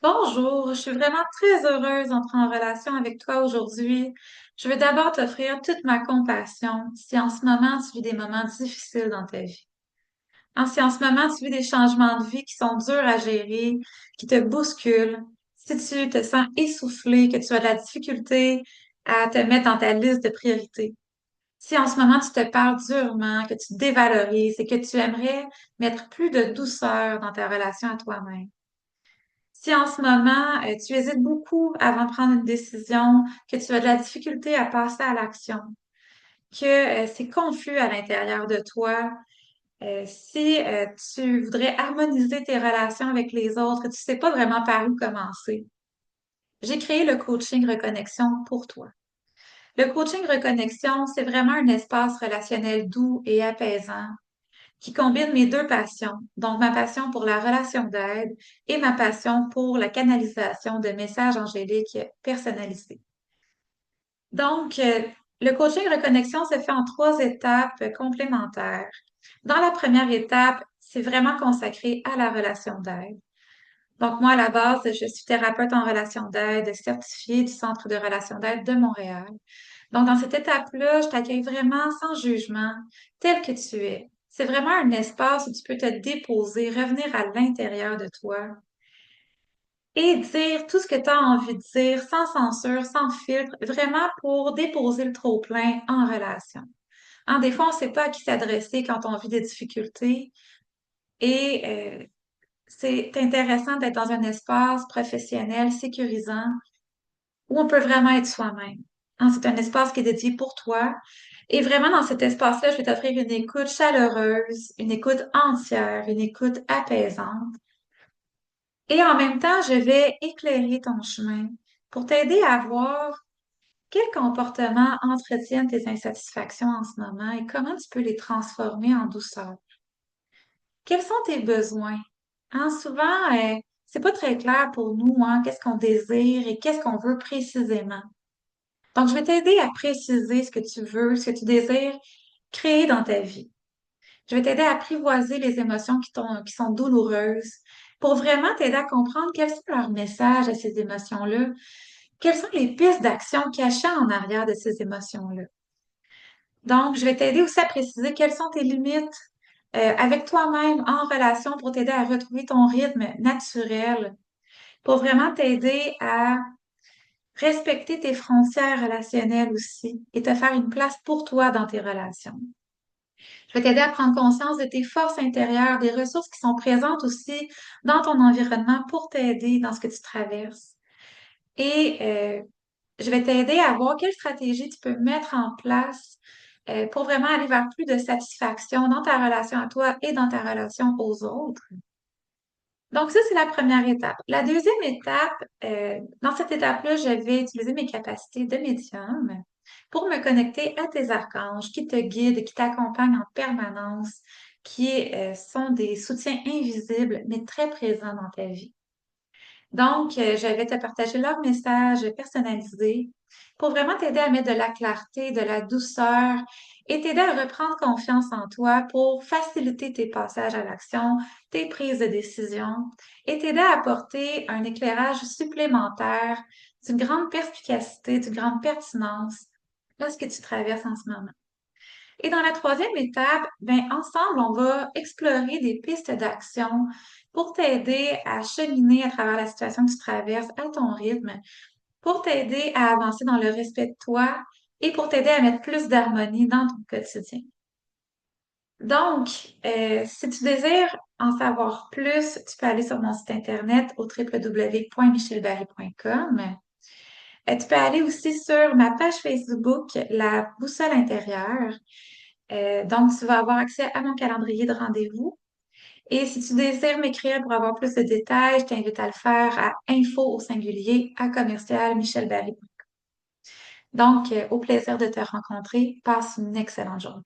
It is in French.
Bonjour, je suis vraiment très heureuse d'entrer en relation avec toi aujourd'hui. Je veux d'abord t'offrir toute ma compassion si en ce moment tu vis des moments difficiles dans ta vie. Si en ce moment tu vis des changements de vie qui sont durs à gérer, qui te bousculent, si tu te sens essoufflé, que tu as de la difficulté à te mettre dans ta liste de priorités, si en ce moment tu te parles durement, que tu te dévalorises et que tu aimerais mettre plus de douceur dans ta relation à toi-même, si en ce moment, tu hésites beaucoup avant de prendre une décision, que tu as de la difficulté à passer à l'action, que c'est confus à l'intérieur de toi, si tu voudrais harmoniser tes relations avec les autres, que tu sais pas vraiment par où commencer, j'ai créé le coaching Reconnexion pour toi. Le coaching Reconnexion, c'est vraiment un espace relationnel doux et apaisant qui combine mes deux passions, donc ma passion pour la relation d'aide et ma passion pour la canalisation de messages angéliques personnalisés. Donc, le coaching Reconnexion se fait en trois étapes complémentaires. Dans la première étape, c'est vraiment consacré à la relation d'aide. Donc, moi, à la base, je suis thérapeute en relation d'aide certifiée du Centre de relation d'aide de Montréal. Donc, dans cette étape-là, je t'accueille vraiment sans jugement, tel que tu es. C'est vraiment un espace où tu peux te déposer, revenir à l'intérieur de toi et dire tout ce que tu as envie de dire, sans censure, sans filtre, vraiment pour déposer le trop-plein en relation. Des fois, on ne sait pas à qui s'adresser quand on vit des difficultés et c'est intéressant d'être dans un espace professionnel, sécurisant, où on peut vraiment être soi-même. C'est un espace qui est dédié pour toi. Et vraiment, dans cet espace-là, je vais t'offrir une écoute chaleureuse, une écoute entière, une écoute apaisante. Et en même temps, je vais éclairer ton chemin pour t'aider à voir quels comportements entretiennent tes insatisfactions en ce moment et comment tu peux les transformer en douceur. Quels sont tes besoins? Souvent, c'est pas très clair pour nous, qu'est-ce qu'on désire et qu'est-ce qu'on veut précisément. Donc, je vais t'aider à préciser ce que tu veux, ce que tu désires créer dans ta vie. Je vais t'aider à apprivoiser les émotions qui sont douloureuses pour vraiment t'aider à comprendre quels sont leurs messages à ces émotions-là, quelles sont les pistes d'action cachées en arrière de ces émotions-là. Donc, je vais t'aider aussi à préciser quelles sont tes limites avec toi-même en relation pour t'aider à retrouver ton rythme naturel, pour vraiment t'aider à respecter tes frontières relationnelles aussi et te faire une place pour toi dans tes relations. Je vais t'aider à prendre conscience de tes forces intérieures, des ressources qui sont présentes aussi dans ton environnement pour t'aider dans ce que tu traverses. Et je vais t'aider à voir quelle stratégie tu peux mettre en place pour vraiment aller vers plus de satisfaction dans ta relation à toi et dans ta relation aux autres. Donc ça, c'est la première étape. La deuxième étape, dans cette étape-là, je vais utiliser mes capacités de médium pour me connecter à tes archanges qui te guident, qui t'accompagnent en permanence, qui sont des soutiens invisibles, mais très présents dans ta vie. Donc, je vais te partager leur message personnalisé pour vraiment t'aider à mettre de la clarté, de la douceur et t'aider à reprendre confiance en toi pour faciliter tes passages à l'action, tes prises de décision et t'aider à apporter un éclairage supplémentaire d'une grande perspicacité, d'une grande pertinence lorsque tu traverses en ce moment. Et dans la troisième étape, ben, ensemble, on va explorer des pistes d'action pour t'aider à cheminer à travers la situation que tu traverses à ton rythme, pour t'aider à avancer dans le respect de toi et pour t'aider à mettre plus d'harmonie dans ton quotidien. Donc, si tu désires en savoir plus, tu peux aller sur mon site internet au www.michelbarry.com. Tu peux aller aussi sur ma page Facebook, La Boussole intérieure. Donc, tu vas avoir accès à mon calendrier de rendez-vous. Et si tu désires m'écrire pour avoir plus de détails, je t'invite à le faire à info au singulier à commercial Michel Barry. Donc, au plaisir de te rencontrer. Passe une excellente journée.